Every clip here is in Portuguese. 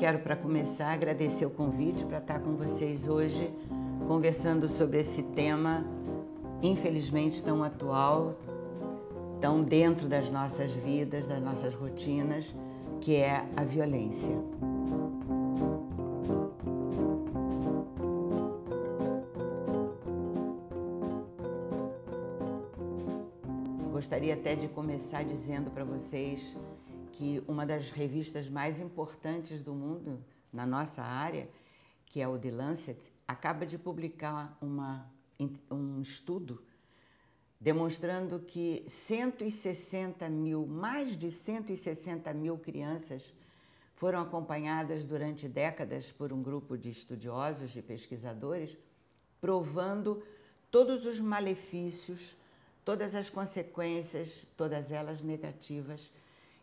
quero, para começar, agradecer o convite para estar com vocês hoje, conversando sobre esse tema, infelizmente tão atual, tão dentro das nossas vidas, das nossas rotinas, que é a violência. Gostaria até de começar dizendo para vocês que uma das revistas mais importantes do mundo, na nossa área, que é o The Lancet, acaba de publicar um estudo demonstrando que mais de 160 mil crianças foram acompanhadas durante décadas por um grupo de estudiosos e pesquisadores, provando todos os malefícios, todas as consequências, todas elas negativas,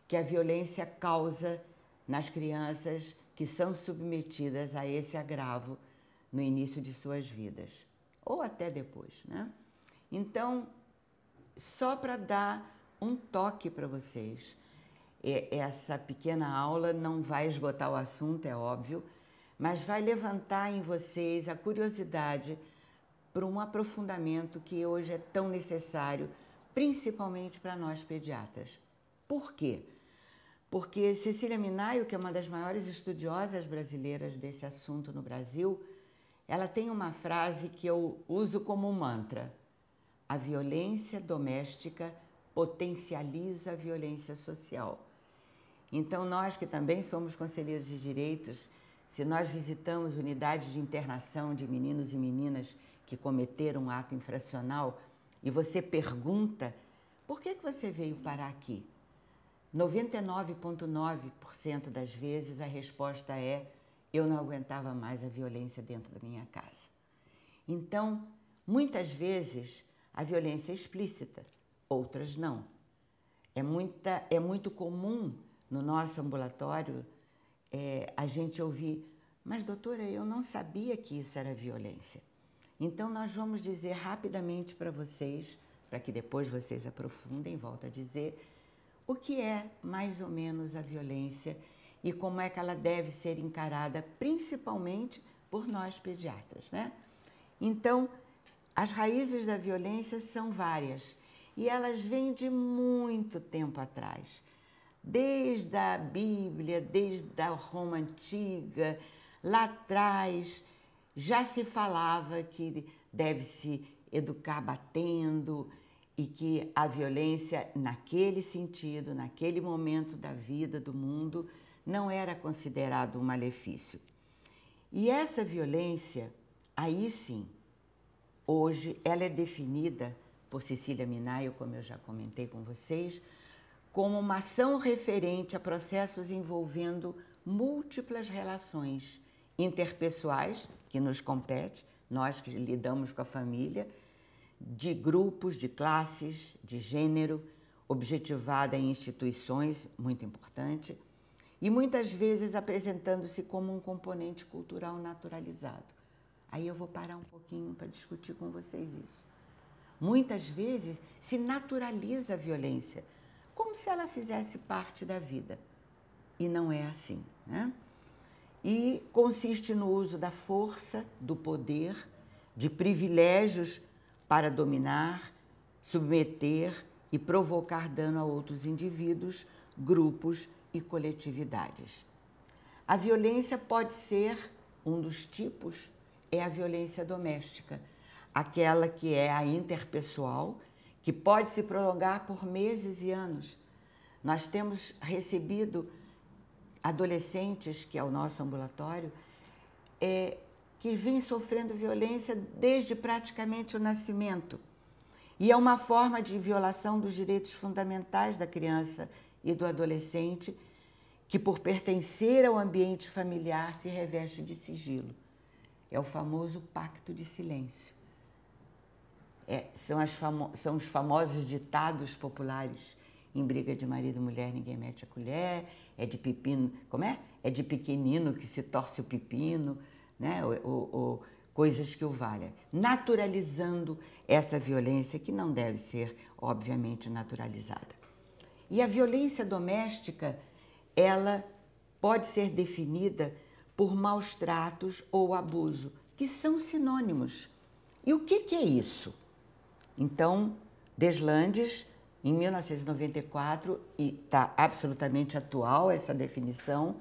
que a violência causa nas crianças que são submetidas a esse agravo no início de suas vidas, ou até depois, né? Então, só para dar um toque para vocês, essa pequena aula não vai esgotar o assunto, é óbvio, mas vai levantar em vocês a curiosidade para um aprofundamento que hoje é tão necessário, principalmente para nós pediatras. Por quê? Porque Cecília Minaio, que é uma das maiores estudiosas brasileiras desse assunto no Brasil, ela tem uma frase que eu uso como um mantra: a violência doméstica potencializa a violência social. Então, nós que também somos conselheiros de direitos, se nós visitamos unidades de internação de meninos e meninas que cometeram um ato infracional e você pergunta: por que você veio parar aqui? 99,9% das vezes a resposta é: eu não aguentava mais a violência dentro da minha casa. Então, muitas vezes a violência é explícita, outras não. É muito comum no nosso ambulatório a gente ouvir: mas doutora, eu não sabia que isso era violência. Então nós vamos dizer rapidamente para vocês, para que depois vocês aprofundem, volto a dizer, o que é mais ou menos a violência e como é que ela deve ser encarada, principalmente por nós pediatras, né? Então, as raízes da violência são várias e elas vêm de muito tempo atrás. Desde a Bíblia, desde a Roma Antiga, lá atrás já se falava que deve-se educar batendo e que a violência, naquele sentido, naquele momento da vida, do mundo, não era considerado um malefício. E essa violência, aí sim, hoje, ela é definida por Cecília Minaio, como eu já comentei com vocês, como uma ação referente a processos envolvendo múltiplas relações interpessoais, que nos compete, nós que lidamos com a família, de grupos, de classes, de gênero, objetivada em instituições, muito importante, e muitas vezes apresentando-se como um componente cultural naturalizado. Aí eu vou parar um pouquinho para discutir com vocês isso. Muitas vezes se naturaliza a violência, como se ela fizesse parte da vida. E não é assim, né? E consiste no uso da força, do poder, de privilégios para dominar, submeter e provocar dano a outros indivíduos, grupos e coletividades. A violência pode ser, um dos tipos, é a violência doméstica, aquela que é a interpessoal, que pode se prolongar por meses e anos. Nós temos recebido adolescentes, que é o nosso ambulatório, que vêm sofrendo violência desde praticamente o nascimento. E é uma forma de violação dos direitos fundamentais da criança e do adolescente, que por pertencer ao ambiente familiar se reveste de sigilo. É o famoso pacto de silêncio. São os famosos ditados populares: em briga de marido e mulher ninguém mete a colher, é de pepino, como é? É de pequenino que se torce o pepino, né? Coisas que o valham. Naturalizando essa violência que não deve ser, obviamente, naturalizada. E a violência doméstica, ela pode ser definida por maus tratos ou abuso, que são sinônimos. E o que é isso? Então, Deslandes, em 1994, e está absolutamente atual essa definição,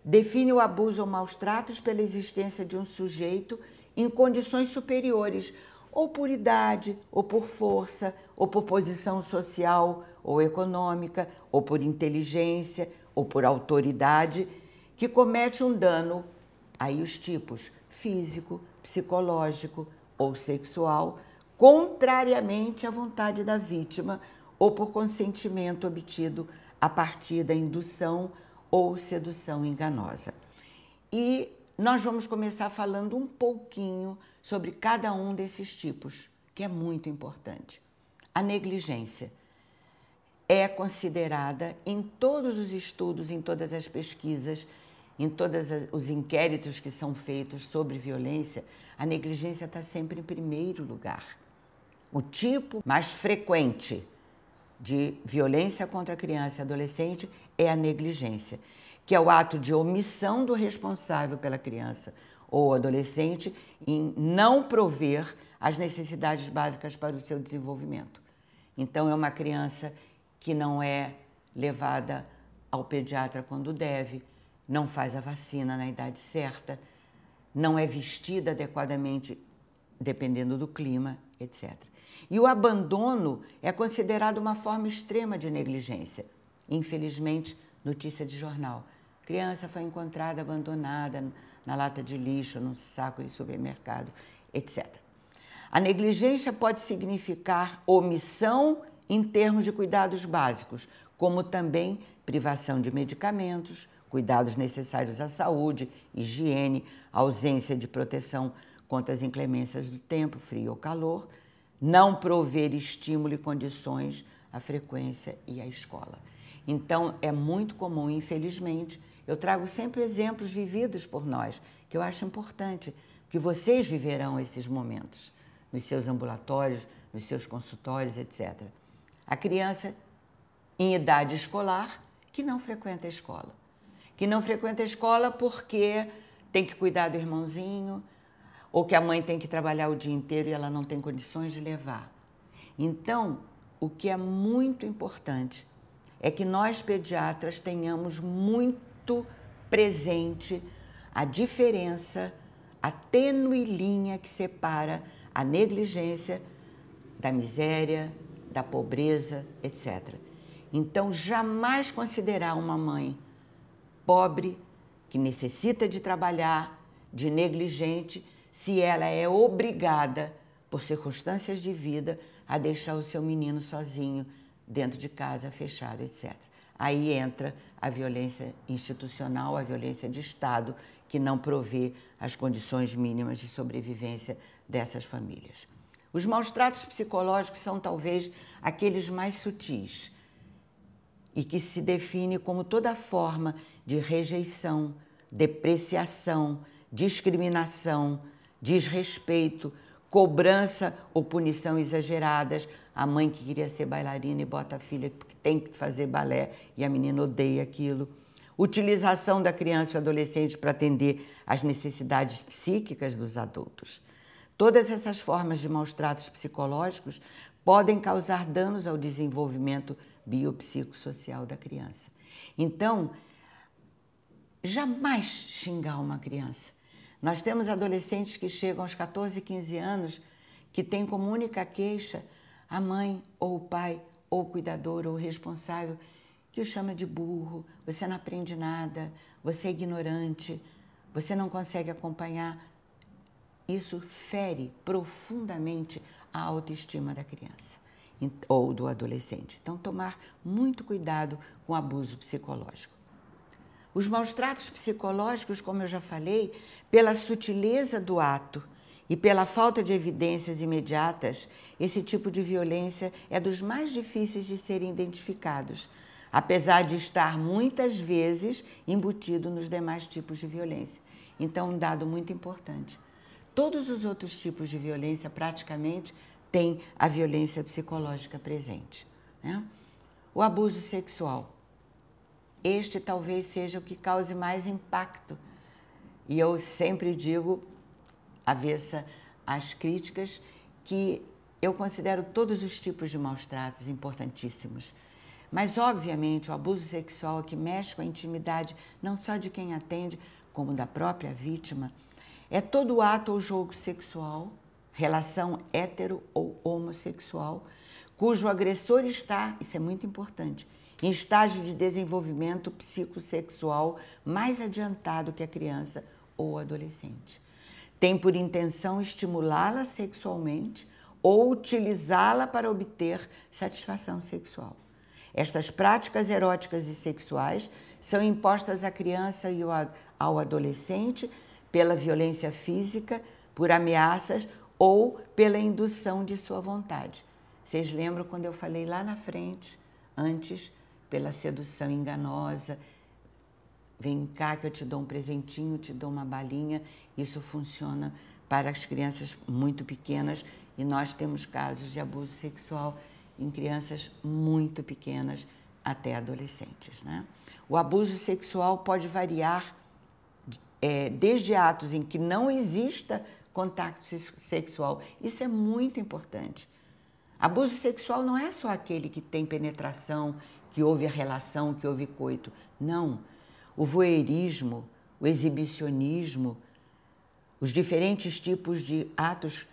define o abuso ou maus tratos pela existência de um sujeito em condições superiores, ou por idade, ou por força, ou por posição social ou econômica, ou por inteligência, ou por autoridade, que comete um dano, aí os tipos físico, psicológico ou sexual, contrariamente à vontade da vítima ou por consentimento obtido a partir da indução ou sedução enganosa. E nós vamos começar falando um pouquinho sobre cada um desses tipos, que é muito importante. A negligência é considerada em todos os estudos, em todas as pesquisas, em todos os inquéritos que são feitos sobre violência, a negligência está sempre em primeiro lugar. O tipo mais frequente de violência contra criança e adolescente é a negligência, que é o ato de omissão do responsável pela criança ou adolescente em não prover as necessidades básicas para o seu desenvolvimento. Então, é uma criança que não é levada ao pediatra quando deve, não faz a vacina na idade certa, não é vestida adequadamente, dependendo do clima, etc. E o abandono é considerado uma forma extrema de negligência. Infelizmente, notícia de jornal. Criança foi encontrada abandonada na lata de lixo, num saco de supermercado, etc. A negligência pode significar omissão em termos de cuidados básicos, como também privação de medicamentos, cuidados necessários à saúde, higiene, ausência de proteção contra as inclemências do tempo, frio ou calor, não prover estímulo e condições à frequência e à escola. Então, é muito comum, infelizmente, eu trago sempre exemplos vividos por nós, que eu acho importante, que vocês viverão esses momentos nos seus ambulatórios, nos seus consultórios, etc. A criança em idade escolar que não frequenta a escola. Que não frequenta a escola porque tem que cuidar do irmãozinho, ou que a mãe tem que trabalhar o dia inteiro e ela não tem condições de levar. Então, o que é muito importante é que nós pediatras tenhamos muito presente a diferença, a tênue linha que separa a negligência da miséria, da pobreza, etc. Então, jamais considerar uma mãe pobre, que necessita de trabalhar, de negligente, se ela é obrigada, por circunstâncias de vida, a deixar o seu menino sozinho, dentro de casa, fechado, etc. Aí entra a violência institucional, a violência de Estado, que não provê as condições mínimas de sobrevivência dessas famílias. Os maus tratos psicológicos são talvez aqueles mais sutis e que se define como toda forma de rejeição, depreciação, discriminação, desrespeito, cobrança ou punição exageradas. A mãe que queria ser bailarina e bota a filha porque tem que fazer balé e a menina odeia aquilo. Utilização da criança e do adolescente para atender às necessidades psíquicas dos adultos. Todas essas formas de maus tratos psicológicos podem causar danos ao desenvolvimento biopsicossocial da criança. Então, jamais xingar uma criança. Nós temos adolescentes que chegam aos 14, 15 anos que têm como única queixa a mãe ou o pai ou o cuidador ou o responsável que o chama de burro, você não aprende nada, você é ignorante, você não consegue acompanhar. Isso fere profundamente a autoestima da criança ou do adolescente. Então, tomar muito cuidado com o abuso psicológico. Os maus tratos psicológicos, como eu já falei, pela sutileza do ato e pela falta de evidências imediatas, esse tipo de violência é dos mais difíceis de serem identificados, apesar de estar muitas vezes embutido nos demais tipos de violência. Então, um dado muito importante. Todos os outros tipos de violência, praticamente, têm a violência psicológica presente, né? O abuso sexual. este talvez seja o que cause mais impacto. E eu sempre digo, avessa às críticas, que eu considero todos os tipos de maus-tratos importantíssimos. Mas, obviamente, o abuso sexual que mexe com a intimidade, não só de quem atende, como da própria vítima, é todo ato ou jogo sexual, relação hétero ou homossexual, cujo agressor está, isso é muito importante, em estágio de desenvolvimento psicossexual mais adiantado que a criança ou adolescente. Tem por intenção estimulá-la sexualmente ou utilizá-la para obter satisfação sexual. Estas práticas eróticas e sexuais são impostas à criança e ao adolescente pela violência física, por ameaças ou pela indução de sua vontade. Vocês lembram quando eu falei lá na frente, antes, pela sedução enganosa, vem cá que eu te dou um presentinho, te dou uma balinha. Isso funciona para as crianças muito pequenas e nós temos casos de abuso sexual em crianças muito pequenas até adolescentes, né? O abuso sexual pode variar desde atos em que não exista contato sexual. Isso é muito importante. Abuso sexual não é só aquele que tem penetração, que houve a relação, que houve coito. Não. O voyeurismo, o exibicionismo, os diferentes tipos de atos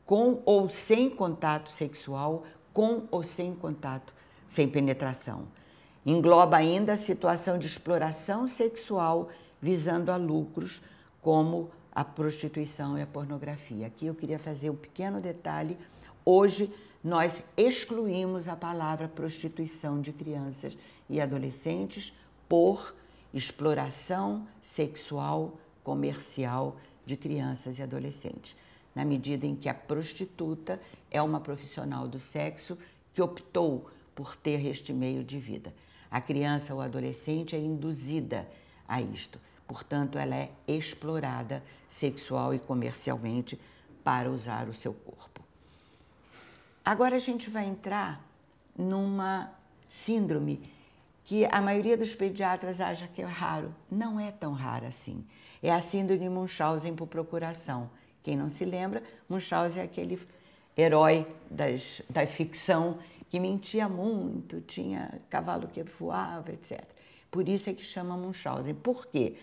com ou sem contato sexual, com ou sem contato, sem penetração. Engloba ainda a situação de exploração sexual visando a lucros, como a prostituição e a pornografia. Aqui eu queria fazer um pequeno detalhe. Hoje nós excluímos a palavra prostituição de crianças e adolescentes por exploração sexual comercial de crianças e adolescentes, na medida em que a prostituta é uma profissional do sexo que optou por ter este meio de vida. A criança ou adolescente é induzida a isto, portanto, ela é explorada sexual e comercialmente para usar o seu corpo. Agora a gente vai entrar numa síndrome que a maioria dos pediatras acha que é raro. Não é tão rara assim. É a síndrome de Munchausen por procuração. Quem não se lembra, Munchausen é aquele herói da ficção que mentia muito, tinha cavalo que voava, etc. Por isso é que chama Munchausen. Por quê?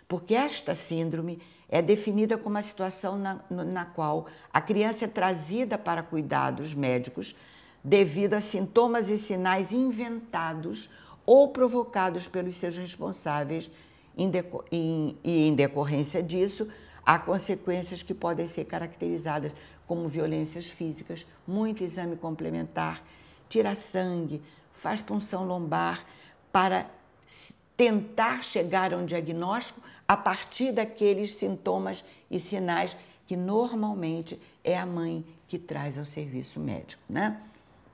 Porque esta síndrome é definida como a situação na qual a criança é trazida para cuidados médicos devido a sintomas e inventados ou provocados pelos seus responsáveis, e em decorrência disso, há consequências que podem ser caracterizadas como violências físicas, muito exame complementar, tira sangue, faz punção lombar para tentar chegar a um diagnóstico a partir daqueles sintomas e sinais que normalmente é a mãe que traz ao serviço médico, né?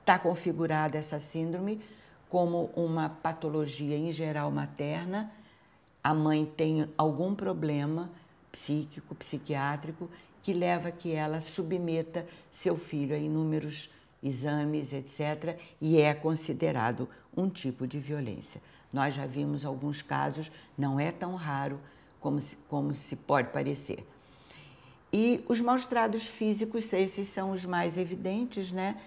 Está configurada essa síndrome como uma patologia em geral materna. A mãe tem algum problema psíquico, psiquiátrico, que leva a que ela submeta seu filho a inúmeros exames, etc., e é considerado um tipo de violência. Nós já vimos alguns casos, não é tão raro como se pode parecer. E os maus-tratos físicos, esses são os mais evidentes, né?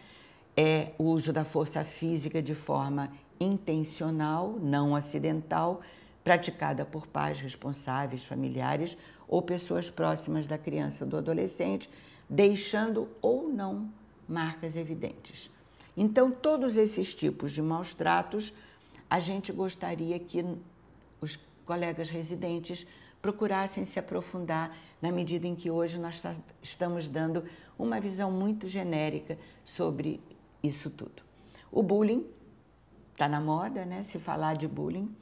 É o uso da força física de forma intencional, não acidental, praticada por pais responsáveis, familiares ou pessoas próximas da criança ou do adolescente, deixando ou não marcas evidentes. Então, todos esses tipos de maus-tratos, a gente gostaria que os colegas residentes procurassem se aprofundar na medida em que hoje nós estamos dando uma visão muito genérica sobre isso tudo. O bullying está na moda, né? Se falar de bullying,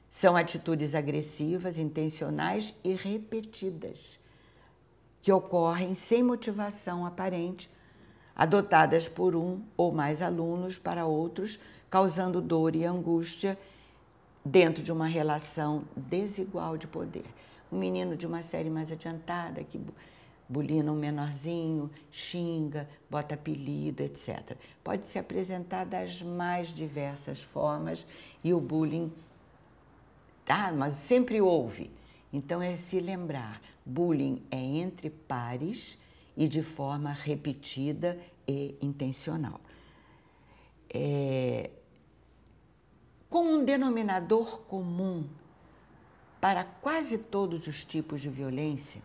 são atitudes agressivas, intencionais e repetidas, que ocorrem sem motivação aparente, adotadas por um ou mais alunos para outros, causando dor e angústia dentro de uma relação desigual de poder. Um menino de uma série mais adiantada que bulina um menorzinho, xinga, bota apelido, etc. Pode se apresentar das mais diversas formas e o bullying Ah, mas sempre houve. Então é se lembrar, bullying é entre pares e de forma repetida e intencional. Como um denominador comum para quase todos os tipos de violência,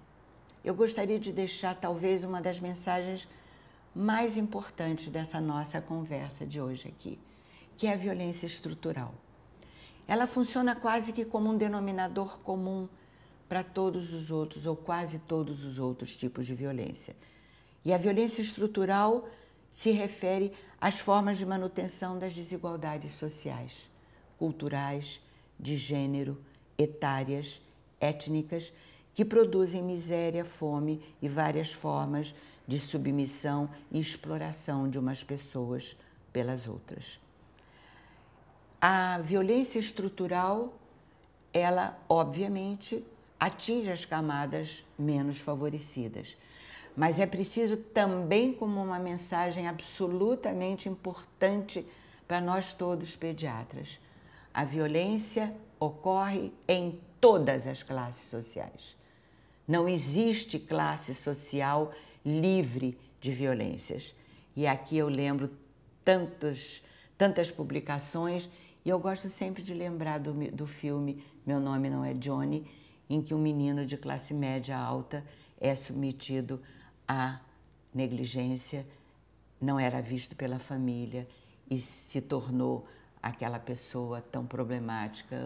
eu gostaria de deixar talvez uma das mensagens mais importantes dessa nossa conversa de hoje aqui, que é a violência estrutural. Ela funciona quase que como um denominador comum para todos os outros ou quase todos os outros tipos de violência. E a violência estrutural se refere às formas de manutenção das desigualdades sociais, culturais, de gênero, etárias, étnicas, que produzem miséria, fome e várias formas de submissão e exploração de umas pessoas pelas outras. A violência estrutural, ela, obviamente, atinge as camadas menos favorecidas. Mas é preciso também, como uma mensagem absolutamente importante para nós todos pediatras, a violência ocorre em todas as classes sociais. Não existe classe social livre de violências. E aqui eu lembro tantas publicações, e eu gosto sempre de lembrar do filme Meu Nome Não é Johnny, em que um menino de classe média alta é submetido à negligência, não era visto pela família e se tornou aquela pessoa tão problemática,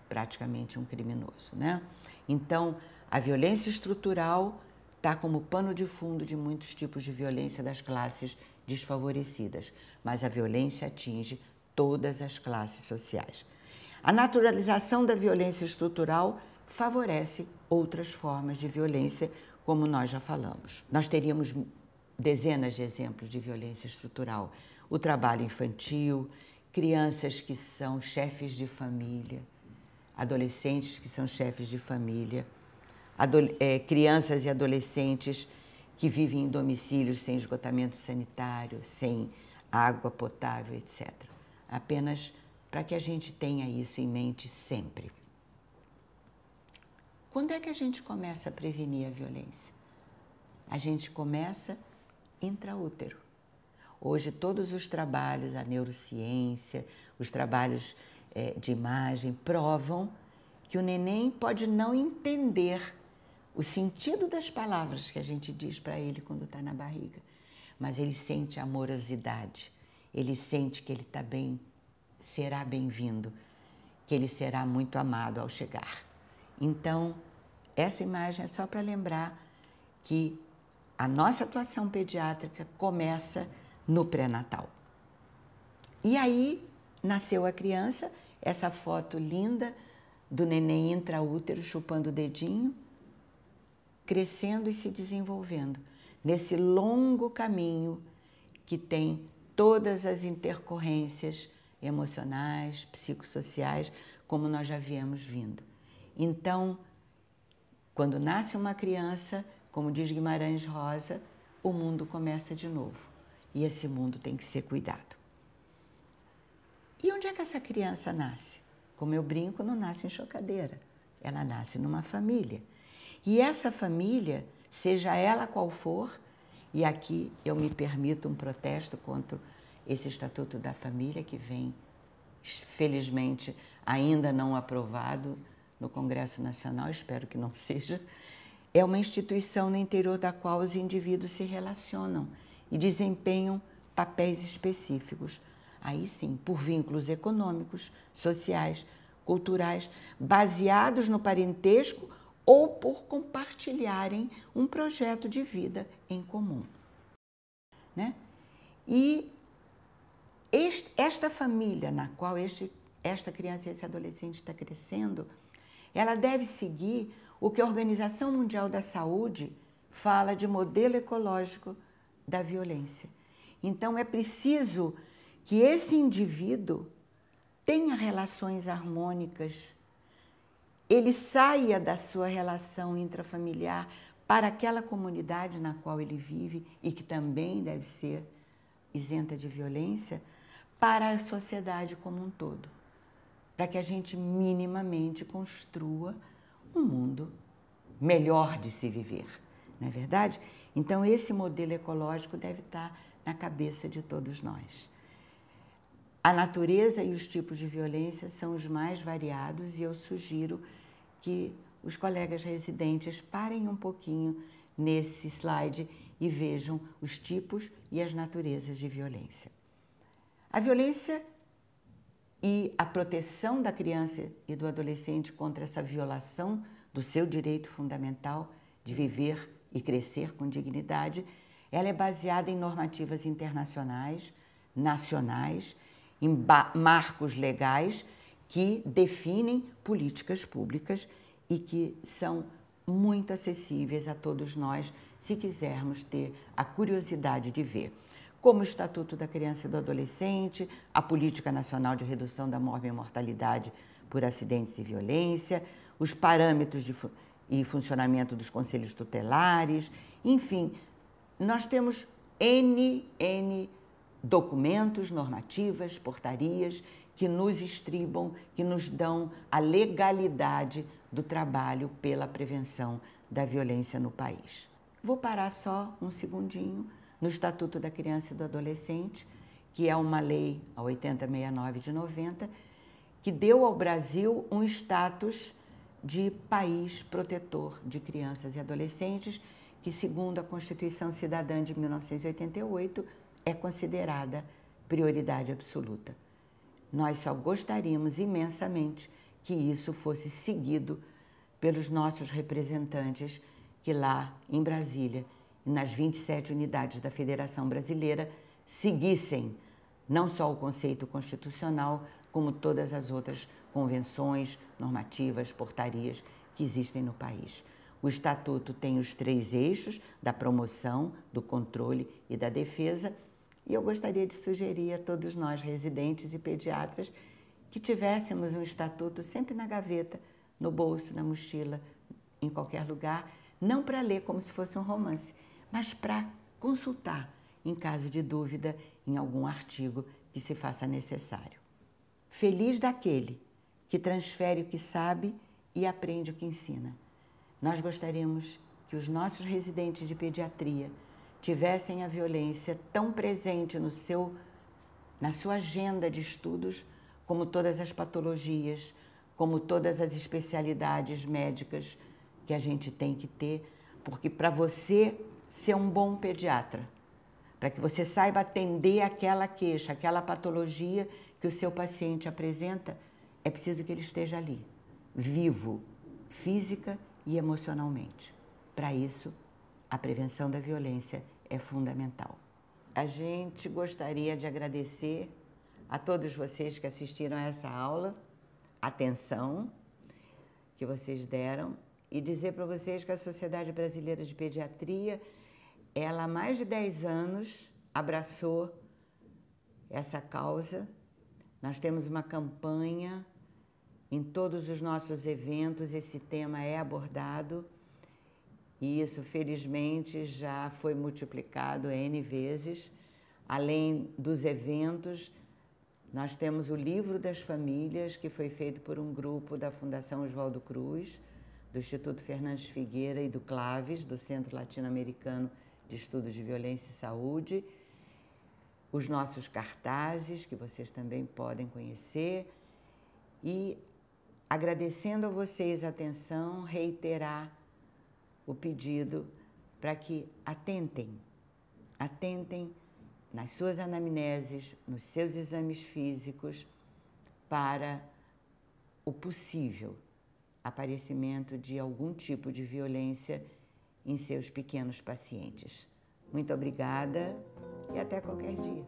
praticamente um criminoso, né? Então, a violência estrutural está como pano de fundo de muitos tipos de violência das classes desfavorecidas, mas a violência atinge todas as classes sociais. A naturalização da violência estrutural favorece outras formas de violência, como nós já falamos. Nós teríamos dezenas de exemplos de violência estrutural. O trabalho infantil, crianças que são chefes de família, adolescentes que são chefes de família, crianças e adolescentes que vivem em domicílios sem esgotamento sanitário, sem água potável, etc. Apenas para que a gente tenha isso em mente sempre. Quando é que a gente começa a prevenir a violência? A gente começa intraútero. Hoje todos os trabalhos, a neurociência, os trabalhos de imagem provam que o neném pode não entender o sentido das palavras que a gente diz para ele quando está na barriga, mas ele sente amorosidade, ele sente que ele está bem, será bem-vindo, que ele será muito amado ao chegar. Então, essa imagem é só para lembrar que a nossa atuação pediátrica começa no pré-natal. E aí nasceu a criança, essa foto linda do neném intraútero chupando o dedinho, crescendo e se desenvolvendo nesse longo caminho que tem todas as intercorrências emocionais, psicossociais, como nós já viemos vindo. Então, quando nasce uma criança, como diz Guimarães Rosa, o mundo começa de novo. E esse mundo tem que ser cuidado. E onde é que essa criança nasce? Como eu brinco, não nasce em chocadeira. Ela nasce numa família. E essa família, seja ela qual for, e aqui eu me permito um protesto contra esse Estatuto da Família, que vem, felizmente, ainda não aprovado no Congresso Nacional, espero que não seja, é uma instituição no interior da qual os indivíduos se relacionam e desempenham papéis específicos. Aí sim, por vínculos econômicos, sociais, culturais, baseados no parentesco ou por compartilharem um projeto de vida em comum, né? E esta família na qual esta criança e esse adolescente está crescendo, ela deve seguir o que a Organização Mundial da Saúde fala de modelo ecológico da violência. Então, é preciso que esse indivíduo tenha relações harmônicas, ele saia da sua relação intrafamiliar para aquela comunidade na qual ele vive e que também deve ser isenta de violência, para a sociedade como um todo. para que a gente minimamente construa um mundo melhor de se viver, não é verdade? Então esse modelo ecológico deve estar na cabeça de todos nós. A natureza e os tipos de violência são os mais variados e eu sugiro que os colegas residentes parem um pouquinho nesse slide e vejam os tipos e as naturezas de violência. A violência e a proteção da criança e do adolescente contra essa violação do seu direito fundamental de viver e crescer com dignidade, ela é baseada em normativas internacionais, nacionais, em marcos legais que definem políticas públicas e que são muito acessíveis a todos nós se quisermos ter a curiosidade de ver. Como o Estatuto da Criança e do Adolescente, a Política Nacional de Redução da Mortalidade por Acidentes e Violência, os parâmetros e funcionamento dos conselhos tutelares, enfim, nós temos N documentos, normativas, portarias que nos estribam, que nos dão a legalidade do trabalho pela prevenção da violência no país. Vou parar só um segundinho no Estatuto da Criança e do Adolescente, que é uma lei, a 8069 de 90, que deu ao Brasil um status de país protetor de crianças e adolescentes, que, segundo a Constituição Cidadã de 1988, é considerada prioridade absoluta. Nós só gostaríamos imensamente que isso fosse seguido pelos nossos representantes que lá em Brasília, nas 27 unidades da Federação Brasileira, seguissem não só o conceito constitucional, como todas as outras convenções, normativas, portarias que existem no país. O Estatuto tem os 3 eixos da promoção, do controle e da defesa, e eu gostaria de sugerir a todos nós, residentes e pediatras, que tivéssemos um estatuto sempre na gaveta, no bolso, na mochila, em qualquer lugar, não para ler como se fosse um romance, mas para consultar em caso de dúvida em algum artigo que se faça necessário. Feliz daquele que transfere o que sabe e aprende o que ensina. Nós gostaríamos que os nossos residentes de pediatria tivessem a violência tão presente na sua agenda de estudos, como todas as patologias, como todas as especialidades médicas que a gente tem que ter, porque para você ser um bom pediatra, para que você saiba atender aquela queixa, aquela patologia que o seu paciente apresenta, é preciso que ele esteja ali, vivo, física e emocionalmente. Para isso, a prevenção da violência é fundamental. A gente gostaria de agradecer a todos vocês que assistiram a essa aula, a atenção que vocês deram, e dizer para vocês que a Sociedade Brasileira de Pediatria, ela há mais de 10 anos abraçou essa causa. Nós temos uma campanha, em todos os nossos eventos esse tema é abordado, e isso, felizmente, já foi multiplicado N vezes. Além dos eventos, nós temos o Livro das Famílias, que foi feito por um grupo da Fundação Oswaldo Cruz, do Instituto Fernandes Figueira e do CLAVES, do Centro Latino-Americano de Estudos de Violência e Saúde. Os nossos cartazes, que vocês também podem conhecer. E, agradecendo a vocês a atenção, reiterar o pedido para que atentem nas suas anamneses, nos seus exames físicos, para o possível aparecimento de algum tipo de violência em seus pequenos pacientes. Muito obrigada e até qualquer dia.